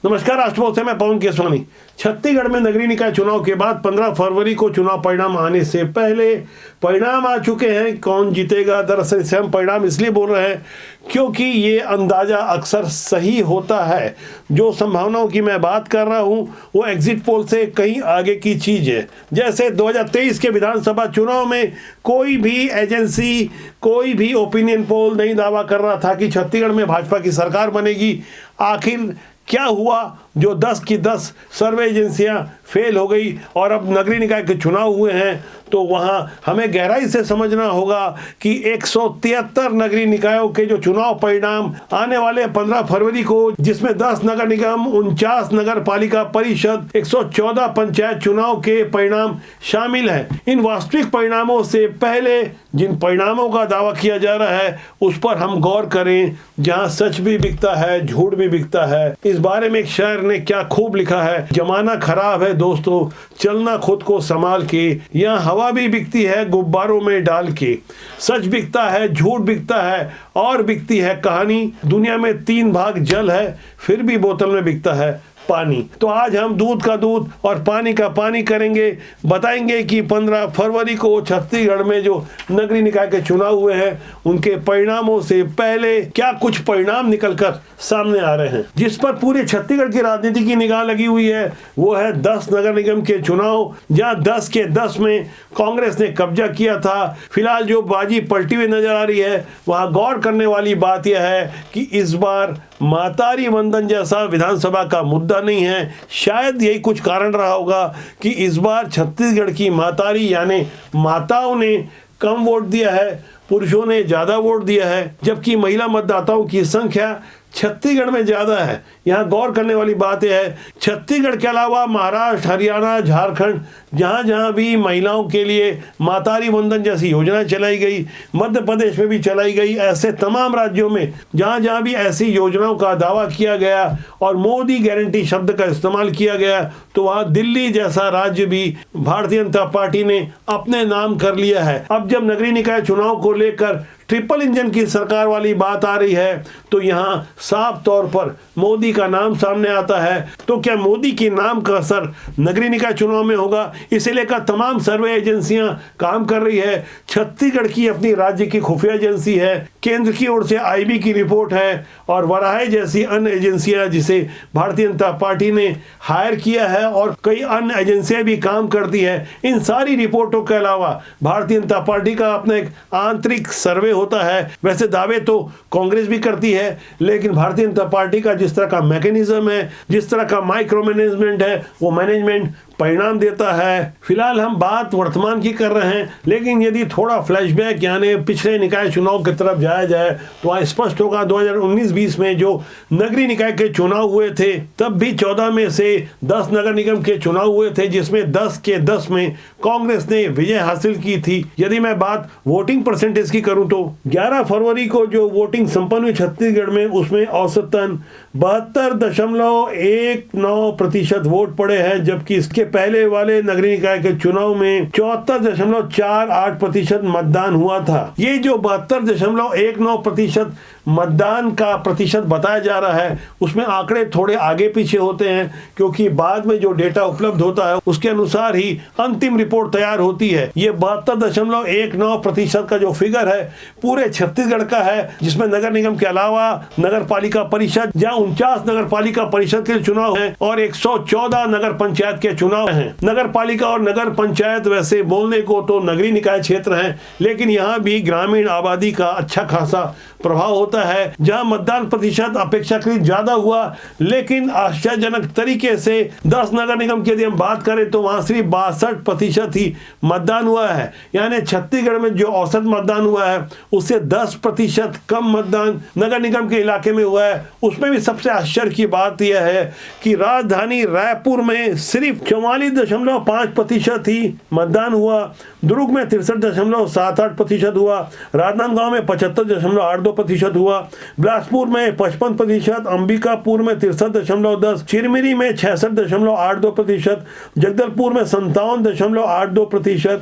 नमस्कार, राष्ट्रभोज से मैं पवन केसवानी। छत्तीसगढ़ में नगरीय निकाय चुनाव के बाद 15 फरवरी को चुनाव परिणाम आने से पहले परिणाम आ चुके हैं। कौन जीतेगा, दरअसल इसे हम परिणाम इसलिए बोल रहे हैं क्योंकि ये अंदाजा अक्सर सही होता है। जो संभावनाओं की मैं बात कर रहा हूँ वो एग्जिट पोल से कहीं आगे की चीज़ है। जैसे 2023 के विधानसभा चुनाव में कोई भी एजेंसी, कोई भी ओपिनियन पोल नहीं दावा कर रहा था कि छत्तीसगढ़ में भाजपा की सरकार बनेगी। आखिर क्या हुआ? जो 10 की 10 सर्वे एजेंसियां फेल हो गई और अब नगरीय निकाय के चुनाव हुए हैं, तो वहां हमें गहराई से समझना होगा कि 173 नगरीय निकायों के जो चुनाव परिणाम आने वाले 15 फरवरी को, जिसमें 10 नगर निगम, 49 नगर पालिका परिषद, 114 पंचायत चुनाव के परिणाम शामिल हैं। इन वास्तविक परिणामों से पहले जिन परिणामों का दावा किया जा रहा है उस पर हम गौर करें, जहां सच भी बिकता है, झूठ भी बिकता है। इस बारे में एक शायर ने क्या खूब लिखा है, जमाना खराब है दोस्तों, चलना खुद को संभाल के, यहाँ हवा भी बिकती है गुब्बारों में डाल के। सच बिकता है, झूठ बिकता है और बिकती है कहानी। दुनिया में 3 भाग जल है, फिर भी बोतल में बिकता है पानी। तो आज हम दूध का दूध और पानी का पानी करेंगे, बताएंगे कि 15 फरवरी को छत्तीसगढ़ में जो नगरीय निकाय के चुनाव हुए हैं उनके परिणामों से पहले क्या कुछ परिणाम निकलकर सामने आ रहे हैं। जिस पर पूरे छत्तीसगढ़ की राजनीति की निगाह लगी हुई है वो है 10 नगर निगम के चुनाव, जहां 10 के 10 में कांग्रेस ने कब्जा किया था। फिलहाल जो बाजी पलटी हुई नजर आ रही है, वहां गौर करने वाली बात यह है कि इस बार मातारी वंदन जैसा विधानसभा का मुद्दा नहीं है। शायद यही कुछ कारण रहा होगा कि इस बार छत्तीसगढ़ की मातारी यानी माताओं ने कम वोट दिया है, पुरुषों ने ज्यादा वोट दिया है, जबकि महिला मतदाताओं की संख्या छत्तीसगढ़ में ज्यादा है। यहाँ गौर करने वाली बात यह है, छत्तीसगढ़ के अलावा महाराष्ट्र, हरियाणा, झारखंड, जहाँ जहाँ भी महिलाओं के लिए मातारी वंदन जैसी योजना चलाई गई, मध्य प्रदेश में भी चलाई गई, ऐसे तमाम राज्यों में जहाँ जहाँ भी ऐसी योजनाओं का दावा किया गया और मोदी गारंटी शब्द का इस्तेमाल किया गया, तो वहाँ दिल्ली जैसा राज्य भी भारतीय जनता पार्टी ने अपने नाम कर लिया है। अब जब नगरीय निकाय चुनाव को लेकर ट्रिपल इंजन की सरकार वाली बात आ रही है, तो यहाँ साफ तौर पर मोदी का नाम सामने आता है। तो क्या मोदी के नाम का असर नगरीय निकाय चुनाव में होगा? इसे लेकर तमाम सर्वे एजेंसियां काम कर रही है। छत्तीसगढ़ की अपनी राज्य की खुफिया एजेंसी है, केंद्र की ओर से आईबी की रिपोर्ट है और वराहे जैसी अन्य एजेंसियां जिसे भारतीय जनता पार्टी ने हायर किया है और कई अन्य एजेंसियां भी काम करती है। इन सारी रिपोर्टों के अलावा भारतीय जनता पार्टी का अपना एक आंतरिक सर्वे होता है। वैसे दावे तो कांग्रेस भी करती है, लेकिन भारतीय जनता पार्टी का जिस तरह का मैकेनिज्म है, जिस तरह का माइक्रो मैनेजमेंट है, वो मैनेजमेंट परिणाम देता है। फिलहाल हम बात वर्तमान की कर रहे हैं, लेकिन यदि थोड़ा फ्लैशबैक यानी पिछले निकाय चुनाव की तरफ जाया जाए तो वहाँ स्पष्ट होगा 2019-20 में जो नगरीय निकाय के चुनाव हुए थे, तब भी 14 में से 10 नगर निगम के चुनाव हुए थे, जिसमें 10 के 10 में कांग्रेस ने विजय हासिल की थी। यदि मैं बात वोटिंग परसेंटेज की करूं तो 11 फरवरी को जो वोटिंग संपन्न हुई छत्तीसगढ़ में, उसमें औसतन 72.19% वोट पड़े हैं, जबकि इसके पहले वाले नगरीय निकाय के चुनाव में 74.48% मतदान हुआ था। ये जो 72.19% मतदान का प्रतिशत बताया जा रहा है, उसमें आंकड़े थोड़े आगे पीछे होते हैं, क्योंकि बाद में जो डेटा उपलब्ध होता है उसके अनुसार ही अंतिम रिपोर्ट तैयार होती है। ये 72.19% का जो फिगर है पूरे छत्तीसगढ़ का है, जिसमें नगर निगम के अलावा नगर पालिका परिषद, जहाँ 49 नगर पालिका परिषद के चुनाव है और 114 नगर पंचायत के चुनाव हैं। नगर पालिका और नगर पंचायत वैसे बोलने को तो नगरीय निकाय क्षेत्र हैं, लेकिन यहाँ भी ग्रामीण आबादी का अच्छा खासा प्रभाव होता है। जहां मतदान प्रतिशत अपेक्षाकृत ज्यादा हुआ, लेकिन आश्चर्यजनक तरीके से 10 नगर निगम की यदि हम बात करें तो वहां सिर्फ 62% ही मतदान हुआ है। यानी छत्तीसगढ़ में जो औसत मतदान हुआ है उससे 10% कम मतदान नगर निगम के इलाके में हुआ है। उसमें भी सबसे आश्चर्य की बात यह है कि राजधानी रायपुर में सिर्फ 44.5% ही मतदान हुआ, दुर्ग में 63.78% हुआ, राजनांदगांव में 75.82% हुआ, बिलासपुर में 55%, अंबिकापुर में 63.10%, चिरमिरी में 66.82%, जगदलपुर में 57.82%,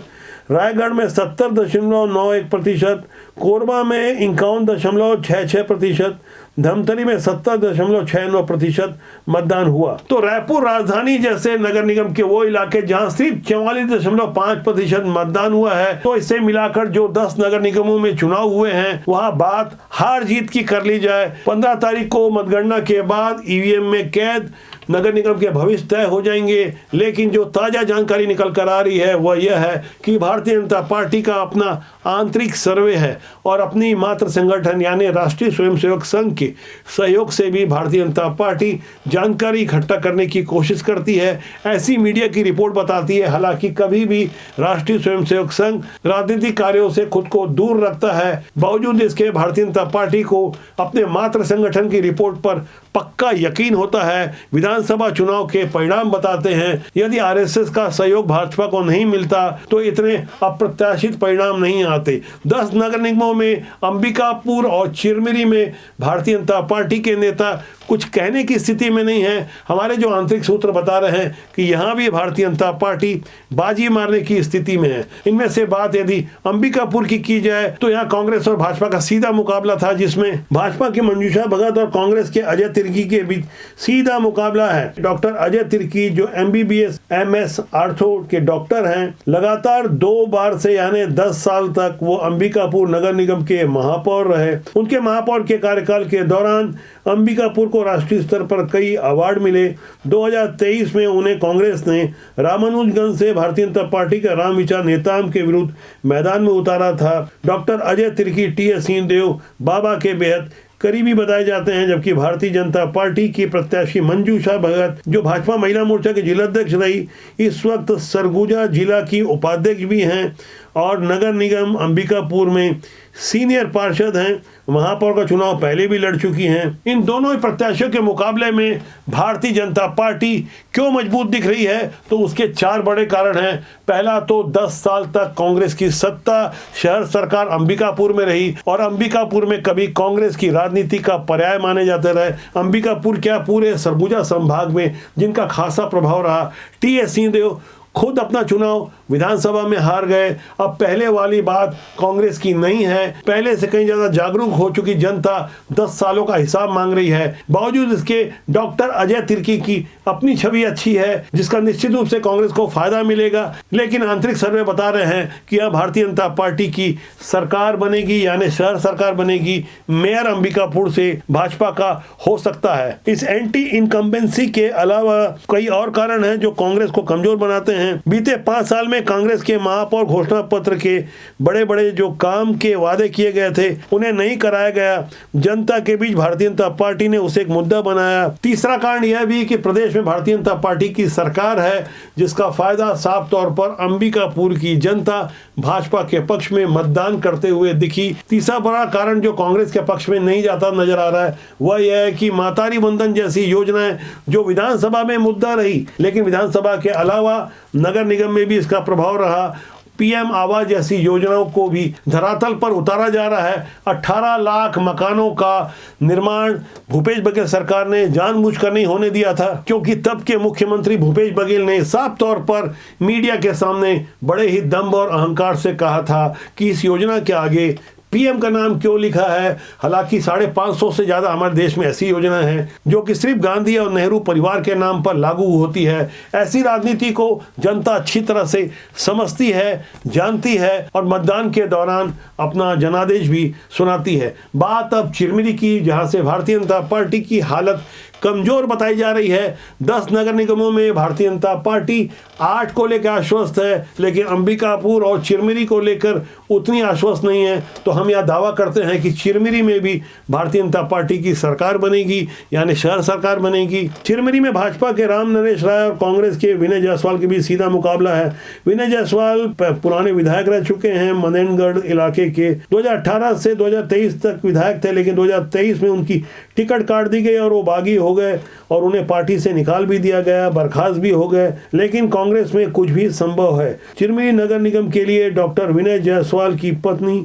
रायगढ़ में 70.91%, कोरबा में 51.66%, धमतरी में 70.69% मतदान हुआ। तो रायपुर राजधानी जैसे नगर निगम के वो इलाके जहां सिर्फ 44.5% मतदान हुआ है, तो इसे मिलाकर जो 10 नगर निगमों में चुनाव हुए हैं वहां बात हार जीत की कर ली जाए, 15 तारीख को मतगणना के बाद ईवीएम में कैद नगर निगम के भविष्य तय हो जाएंगे। लेकिन जो ताजा जानकारी निकल कर आ रही है वह यह है कि भारतीय जनता पार्टी का अपना आंतरिक सर्वे है और अपनी मात्र संगठन यानी राष्ट्रीय स्वयंसेवक संघ के सहयोग से भी भारतीय जनता पार्टी जानकारी इकट्ठा करने की कोशिश करती है, ऐसी मीडिया की रिपोर्ट बताती है। हालांकि कभी भी राष्ट्रीय स्वयंसेवक संघ राजनीतिक कार्यों से खुद को दूर रखता है। बावजूद इसके भारतीय जनता पार्टी को अपने मात्र संगठन की रिपोर्ट पर पक्का यकीन होता है। विधानसभा चुनाव के परिणाम बताते हैं, यदि आरएसएस का सहयोग भाजपा को नहीं मिलता तो इतने अप्रत्याशित परिणाम नहीं आते। 10 नगर निगमों में अंबिकापुर और चिरमिरी में भारतीय जनता पार्टी के नेता कुछ कहने की स्थिति में नहीं है। हमारे जो आंतरिक सूत्र बता रहे हैं कि यहाँ भी भारतीय जनता पार्टी बाजी मारने की स्थिति में है। इनमें से बात यदि अंबिकापुर की जाए तो यहाँ कांग्रेस और भाजपा का सीधा मुकाबला था, जिसमें भाजपा की मंजूषा भगत और कांग्रेस के अजय तिर्की के बीच सीधा मुकाबला है। डॉक्टर अजय तिर्की जो MBBS MS आर्थो के डॉक्टर हैं, लगातार 2 बार से यानी 10 साल तक वो अंबिकापुर नगर निगम के महापौर रहे। उनके महापौर के कार्यकाल के दौरान अंबिकापुर को राष्ट्रीय स्तर पर कई अवार्ड मिले। 2023 में उन्हें कांग्रेस ने रामानुजगंज से भारतीय जनता पार्टी के रामविचार नेताम के विरुद्ध मैदान में उतारा था। डॉक्टर अजय तिर्की TS सिंहदेव बाबा के बेहद करीबी बताए जाते हैं, जबकि भारतीय जनता पार्टी की प्रत्याशी मंजूषा भगत जो भाजपा महिला मोर्चा के जिलाध्यक्ष रही, इस वक्त सरगुजा जिला की उपाध्यक्ष भी हैं और नगर निगम अंबिकापुर में सीनियर पार्षद हैं। महापौर का चुनाव पहले भी लड़ चुकी हैं। इन दोनों प्रत्याशियों के मुकाबले में भारतीय जनता पार्टी क्यों मजबूत दिख रही है, तो उसके 4 बड़े कारण हैं। पहला तो 10 साल तक कांग्रेस की सत्ता शहर सरकार अंबिकापुर में रही और अंबिकापुर में कभी कांग्रेस की राजनीति का पर्याय माने जाते रहे। अंबिकापुर क्या पूरे सरगुजा संभाग में जिनका खासा प्रभाव रहा। TS सिंहदेव खुद अपना चुनाव विधानसभा में हार गए। अब पहले वाली बात कांग्रेस की नहीं है, पहले से कहीं ज्यादा जागरूक हो चुकी जनता 10 सालों का हिसाब मांग रही है। बावजूद इसके डॉक्टर अजय तिर्की की अपनी छवि अच्छी है, जिसका निश्चित रूप से कांग्रेस को फायदा मिलेगा। लेकिन आंतरिक सर्वे बता रहे हैं कि यह भारतीय जनता पार्टी की सरकार बनेगी, यानी शहर सरकार बनेगी। मेयर अंबिकापुर से भाजपा का हो सकता है। इस एंटी इनकम्बेंसी के अलावा कई और कारण हैं जो कांग्रेस को कमजोर बनाते हैं। बीते 5 साल में कांग्रेस के महापौर घोषणा पत्र के बड़े बड़े जो काम के वादे किए गए थे उन्हें नहीं कराया गया। जनता के बीच भारतीय जनता पार्टी ने उसे एक मुद्दा बनाया। तीसरा कारण यह भी कि प्रदेश में भारतीय जनता पार्टी की सरकार है, जिसका फायदा साफ तौर पर अंबिकापुर की जनता भाजपा के पक्ष में मतदान करते हुए दिखी। तीसरा बड़ा कारण जो कांग्रेस के पक्ष में नहीं जाता नजर आ रहा है वह यह है कि मातारी बंधन जैसी योजनाएं जो विधानसभा में मुद्दा रही, लेकिन विधानसभा के अलावा नगर निगम में भी इसका प्रभाव रहा। PM आवास जैसी योजनाओं को भी धरातल पर उतारा जा रहा है। 18 लाख मकानों का निर्माण भूपेश बघेल सरकार ने जानबूझकर नहीं होने दिया था, क्योंकि तब के मुख्यमंत्री भूपेश बघेल ने साफ तौर पर मीडिया के सामने बड़े ही दम्भ और अहंकार से कहा था कि इस योजना के आगे PM का नाम क्यों लिखा है। हालांकि 550 से ज्यादा हमारे देश में ऐसी योजनाएं हैं जो कि सिर्फ गांधी और नेहरू परिवार के नाम पर लागू होती है। ऐसी राजनीति को जनता अच्छी तरह से समझती है, जानती है और मतदान के दौरान अपना जनादेश भी सुनाती है। बात अब चिरमिरी की, जहां से भारतीय जनता पार्टी की हालत कमजोर बताई जा रही है। 10 नगर निगमों में भारतीय जनता पार्टी 8 को लेकर आश्वस्त है, लेकिन अंबिकापुर और चिरमिरी को लेकर उतनी आश्वस्त नहीं है। तो हम यह दावा करते हैं कि चिरमिरी में भी भारतीय जनता पार्टी की सरकार बनेगी, यानी शहर सरकार बनेगी। चिरमिरी में भाजपा के राम नरेश राय और कांग्रेस के विनय जायसवाल के बीच सीधा मुकाबला है। विनय जायसवाल पुराने विधायक रह चुके हैं मनेनगढ़ इलाके के। 2018 से 2023 तक विधायक थे, लेकिन 2023 में उनकी टिकट काट दी गई और वो बागी हो गए और उन्हें पार्टी से निकाल भी दिया गया, बर्खास्त भी हो गए। लेकिन कांग्रेस में कुछ भी संभव है। चिरमिरी नगर निगम के लिए डॉक्टर विनय जायसवाल की पत्नी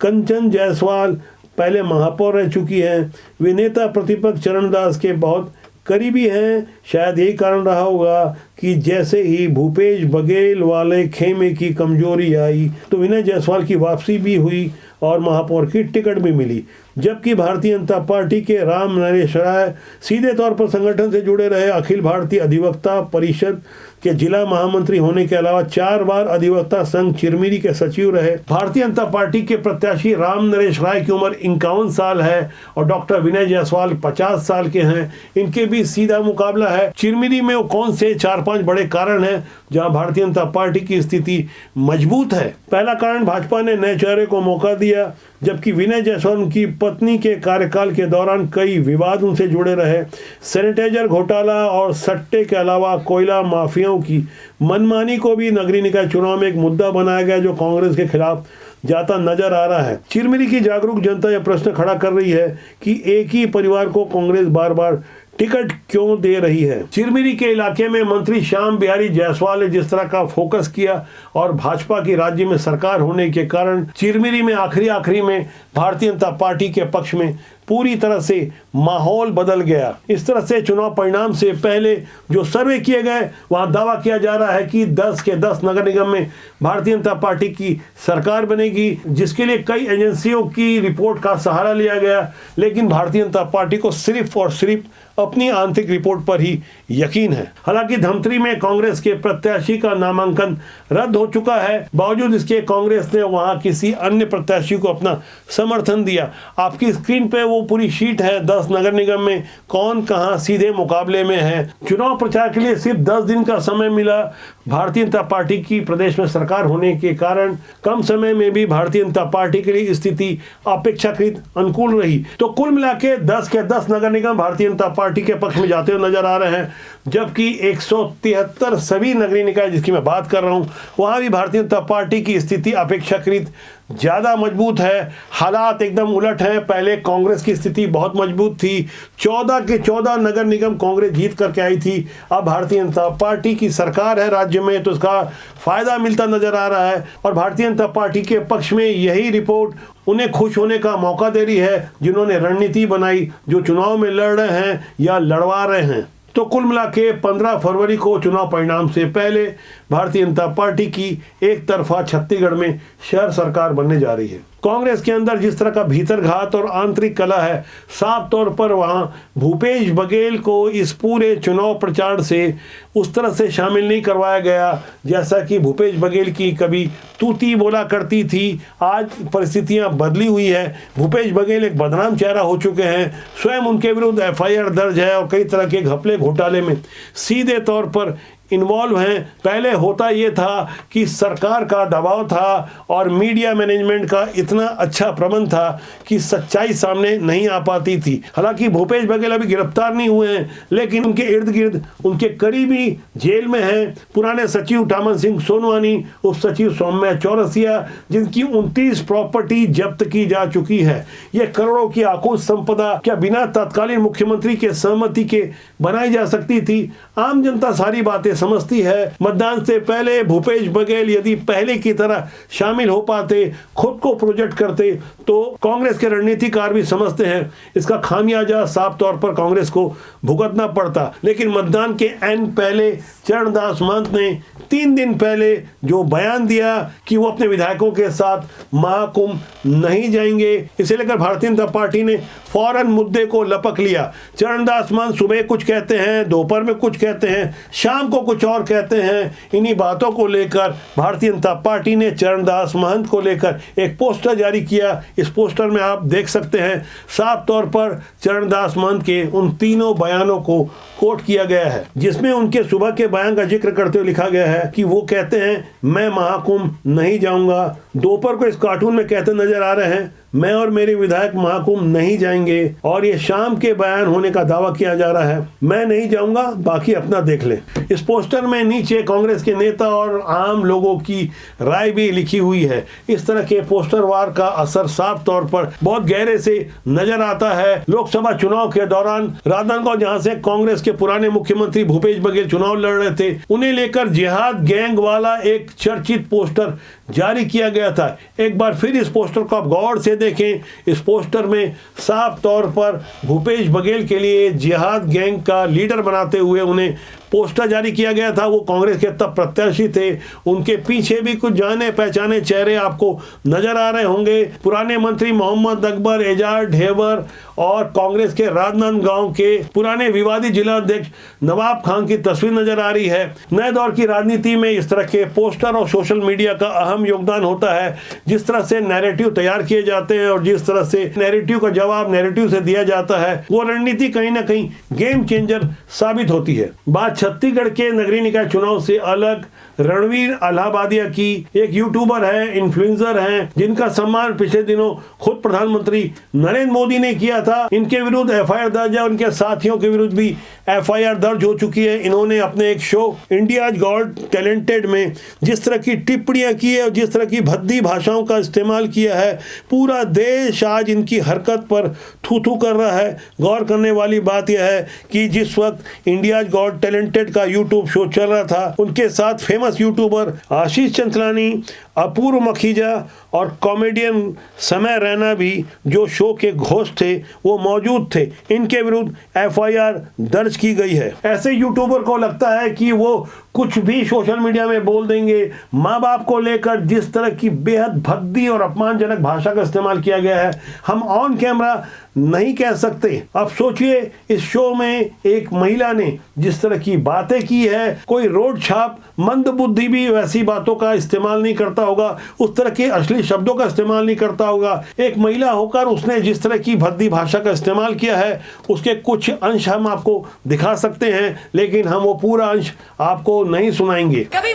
कंचन जायसवाल पहले महापौर रह चुकी हैं। वे नेता प्रतिपक्ष चरणदास के बहुत करीबी हैं। शायद यही कारण रहा होगा कि जैसे ही भूपेश बघेल वाले खेमे की कमजोरी आई तो विनय जायसवाल की वापसी भी हुई और महापौर की टिकट भी मिली, जबकि भारतीय जनता पार्टी के राम नरेश राय सीधे तौर पर संगठन से जुड़े रहे। अखिल भारतीय अधिवक्ता परिषद के जिला महामंत्री होने के अलावा 4 बार अधिवक्ता संघ चिरमिरी के सचिव रहे। भारतीय जनता पार्टी के प्रत्याशी राम नरेश राय की उम्र 51 साल है और डॉक्टर विनय जायसवाल 50 साल के हैं। इनके बीच सीधा मुकाबला है। चिरमिरी में कौन से 4-5 बड़े कारण हैं जहां भारतीय जनता पार्टी की स्थिति मजबूत है। पहला कारण, भाजपा ने नए चेहरे को मौका दिया, जबकि विनय जायसवाल उनकी पत्नी के कार्यकाल के दौरान कई विवाद उनसे जुड़े रहे। सैनिटाइजर घोटाला और सट्टे के अलावा कोयला माफियाओं की मनमानी को भी नगरीय निकाय चुनाव में एक मुद्दा बनाया गया जो कांग्रेस के खिलाफ जाता नजर आ रहा है। चिरमिरी की जागरूक जनता यह प्रश्न खड़ा कर रही है कि एक ही परिवार को कांग्रेस बार बार टिकट क्यों दे रही है। चिरमिरी के इलाके में मंत्री श्याम बिहारी जायसवाल ने जिस तरह का फोकस किया और भाजपा की राज्य में सरकार होने के कारण चिरमिरी में आखिरी में भारतीय जनता पार्टी के पक्ष में पूरी तरह से माहौल बदल गया। इस तरह से चुनाव परिणाम से पहले जो सर्वे किए गए वहां दावा किया जा रहा है कि 10 के 10 नगर निगम में भारतीय जनता पार्टी की सरकार बनेगी, जिसके लिए कई एजेंसियों की रिपोर्ट का सहारा लिया गया। लेकिन भारतीय जनता पार्टी को सिर्फ और सिर्फ अपनी आंतरिक रिपोर्ट पर ही यकीन है। हालांकि धमतरी में कांग्रेस के प्रत्याशी का नामांकन रद्द हो चुका है, बावजूद इसके कांग्रेस ने वहां किसी अन्य प्रत्याशी को अपना समर्थन दिया। आपकी स्क्रीन पे वो पूरी शीट है 10 नगर निगम में कौन कहां सीधे मुकाबले में है। चुनाव प्रचार के लिए सिर्फ 10 दिन का समय मिला। भारतीय जनता पार्टी की प्रदेश में सरकार होने के कारण कम समय में भी भारतीय जनता पार्टी के लिए स्थिति अपेक्षाकृत अनुकूल रही। तो कुल मिला के 10 के 10 नगर निगम भारतीय जनता पार्टी के पक्ष में जाते हुए नजर आ रहे हैं, जबकि 173 सभी नगरीय निकाय जिसकी मैं बात कर रहा हूं वहां भी भारतीय जनता पार्टी की स्थिति अपेक्षाकृत ज्यादा मजबूत है। हालात एकदम उलट है। पहले कांग्रेस की स्थिति बहुत मजबूत थी, 14 के 14 नगर निगम कांग्रेस जीत करके आई थी। अब भारतीय जनता पार्टी की सरकार है राज्य में तो उसका फायदा मिलता नजर आ रहा है और भारतीय जनता पार्टी के पक्ष में यही रिपोर्ट उन्हें खुश होने का मौका दे रही है जिन्होंने रणनीति बनाई, जो चुनाव में लड़ रहे हैं या लड़वा रहे हैं। तो कुल मिला के 15 फरवरी को चुनाव परिणाम से पहले भारतीय जनता पार्टी की एक तरफा छत्तीसगढ़ में शहर सरकार बनने जा रही है। कांग्रेस के अंदर जिस तरह का भीतर घात और आंतरिक कला है, साफ तौर पर वहां भूपेश बघेल को इस पूरे चुनाव प्रचार से उस तरह से शामिल नहीं करवाया गया जैसा कि भूपेश बघेल की कभी तूती बोला करती थी। आज परिस्थितियां बदली हुई है। भूपेश बघेल एक बदनाम चेहरा हो चुके हैं। स्वयं उनके विरुद्ध FIR दर्ज है और कई तरह के घपले घोटाले में सीधे तौर पर इन्वॉल्व हैं। पहले होता ये था कि सरकार का दबाव था और मीडिया मैनेजमेंट का इतना अच्छा प्रबंध था कि सच्चाई सामने नहीं आ पाती थी। हालांकि भूपेश बघेल अभी गिरफ्तार नहीं हुए हैं, लेकिन उनके इर्द गिर्द उनके करीबी जेल में हैं। पुराने सचिव टामन सिंह सोनवानी, उप सचिव सौम्या चौरसिया, जिनकी 29 प्रॉपर्टी जब्त की जा चुकी है। ये करोड़ों की आकुल संपदा क्या बिना तत्कालीन मुख्यमंत्री के सहमति के बनाई जा सकती थी? आम जनता सारी बातें समझती है। मतदान से पहले भूपेश बघेल यदि पहले की तरह शामिल हो पाते, खुद को प्रोजेक्ट करते, तो कांग्रेस के रणनीतिकार भी समझते हैं इसका खामियाजा साफ तौर पर कांग्रेस को भुगतना पड़ता। लेकिन मतदान के एन पहले चरणदास महंत ने 3 दिन पहले जो बयान दिया कि वो अपने विधायकों के साथ महाकुंभ नहीं जाएंगे, इसे लेकर भारतीय जनता पार्टी ने फौरन मुद्दे को लपक लिया। चरणदास महंत सुबह कुछ कहते हैं, दोपहर में कुछ कहते हैं, शाम को कुछ और कहते हैं। इन्हीं बातों को लेकर भारतीय जनता पार्टी ने चरणदास महंत को लेकर एक पोस्टर जारी किया। इस पोस्टर में आप देख सकते हैं साफ तौर पर चरणदास महंत के उन तीनों बयानों को कोट किया गया है, जिसमें उनके सुबह के बयान का जिक्र करते हुए लिखा गया है कि वो कहते हैं मैं महाकुंभ नहीं जाऊंगा। दोपहर को इस कार्टून में कहते नजर आ रहे हैं मैं और मेरे विधायक महाकुंभ नहीं जाएंगे, और ये शाम के बयान होने का दावा किया जा रहा है मैं नहीं जाऊंगा, बाकी अपना देख ले। इस पोस्टर में नीचे कांग्रेस के नेता और आम लोगों की राय भी लिखी हुई है। इस तरह के पोस्टर वार का असर साफ तौर पर बहुत गहरे से नजर आता है। लोकसभा चुनाव के दौरान राजनांदगांव, जहां से कांग्रेस के पुराने मुख्यमंत्री भूपेश बघेल चुनाव लड़ रहे थे, उन्हें लेकर जिहाद गैंग वाला एक चर्चित पोस्टर जारी किया गया था। एक बार फिर इस पोस्टर को आप गौर से देखें। इस पोस्टर में साफ तौर पर भूपेश बघेल के लिए जिहाद गैंग का लीडर बनाते हुए उन्हें पोस्टर जारी किया गया था। वो कांग्रेस के तब प्रत्याशी थे। उनके पीछे भी कुछ जाने पहचाने चेहरे आपको नजर आ रहे होंगे। पुराने मंत्री मोहम्मद अकबर, एजाज ढेबर और कांग्रेस के राजनांदगांव के पुराने विवादी जिला अध्यक्ष नवाब खान की तस्वीर नजर आ रही है। नए दौर की राजनीति में इस तरह के पोस्टर और सोशल मीडिया का अहम योगदान होता है। जिस तरह से नैरेटिव तैयार किए जाते हैं और जिस तरह से नैरेटिव का जवाब नैरेटिव से दिया जाता है, वो रणनीति कहीं ना कहीं गेम चेंजर साबित होती है। बात छत्तीसगढ़ के नगरीय निकाय चुनाव से अलग रणवीर अलाहाबादिया की। एक यूट्यूबर है, इन्फ्लुएंसर हैं, जिनका सम्मान पिछले दिनों खुद प्रधानमंत्री नरेंद्र मोदी ने किया था। इनके विरुद्ध एफआईआर दर्ज है। उनके साथियों के विरुद्ध भी एफआईआर दर्ज हो चुकी है। इन्होंने अपने एक शो इंडियाज गॉट टैलेंटेड में जिस तरह की टिप्पणियां की है और जिस तरह की भद्दी भाषाओं का इस्तेमाल किया है, पूरा देश आज इनकी हरकत पर थू थू कर रहा है। गौर करने वाली बात यह है कि जिस वक्त इंडियाज गॉट टैलेंटेड का यूट्यूब शो चल रहा था, उनके साथ फेमस यूट्यूबर आशीष चंचलानी, अपूर्व मखीजा और कॉमेडियन समय रैना भी, जो शो के घोस्ट थे, वो मौजूद थे। इनके विरुद्ध एफआईआर दर्ज की गई है। ऐसे यूट्यूबर को लगता है कि वो कुछ भी सोशल मीडिया में बोल देंगे। माँ बाप को लेकर जिस तरह की बेहद भद्दी और अपमानजनक भाषा का इस्तेमाल किया गया है, हम ऑन कैमरा नहीं कह सकते। अब सोचिए, इस शो में एक महिला ने जिस तरह की बातें की है, कोई रोड छाप मंदबुद्धि भी वैसी बातों का इस्तेमाल नहीं करता होगा, उस तरह के अश्लील शब्दों का इस्तेमाल नहीं करता होगा। एक महिला होकर उसने जिस तरह की भद्दी भाषा का इस्तेमाल किया है, उसके कुछ अंश हम आपको दिखा सकते हैं, लेकिन हम वो पूरा अंश आपको नहीं सुनाएंगे। कभी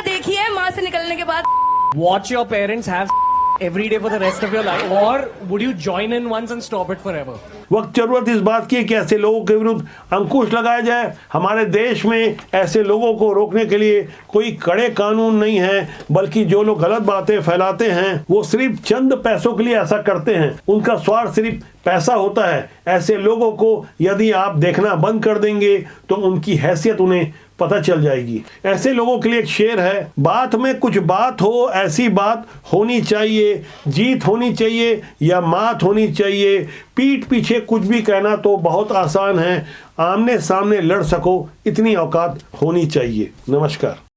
देखिए माँ से निकलने के बाद Watch your parents have every day for the rest of your life, or would you join in once and stop it forever? वक्त जरूरत इस बात की है कि ऐसे लोगों के विरुद्ध अंकुश लगाया जाए। हमारे देश में ऐसे लोगों को रोकने के लिए कोई कड़े कानून नहीं है, बल्कि जो लोग गलत बातें फैलाते हैं वो सिर्फ चंद पैसों के लिए ऐसा करते हैं। उनका स्वार्थ सिर्फ पैसा होता है। ऐसे लोगों को यदि आप देखना बंद कर देंगे तो उनकी हैसियत उन्हें पता चल जाएगी। ऐसे लोगों के लिए एक शेर है, बात में कुछ बात हो, ऐसी बात होनी चाहिए, जीत होनी चाहिए या मात होनी चाहिए। पीठ पीछे कुछ भी कहना तो बहुत आसान है, आमने सामने लड़ सको इतनी औकात होनी चाहिए। नमस्कार।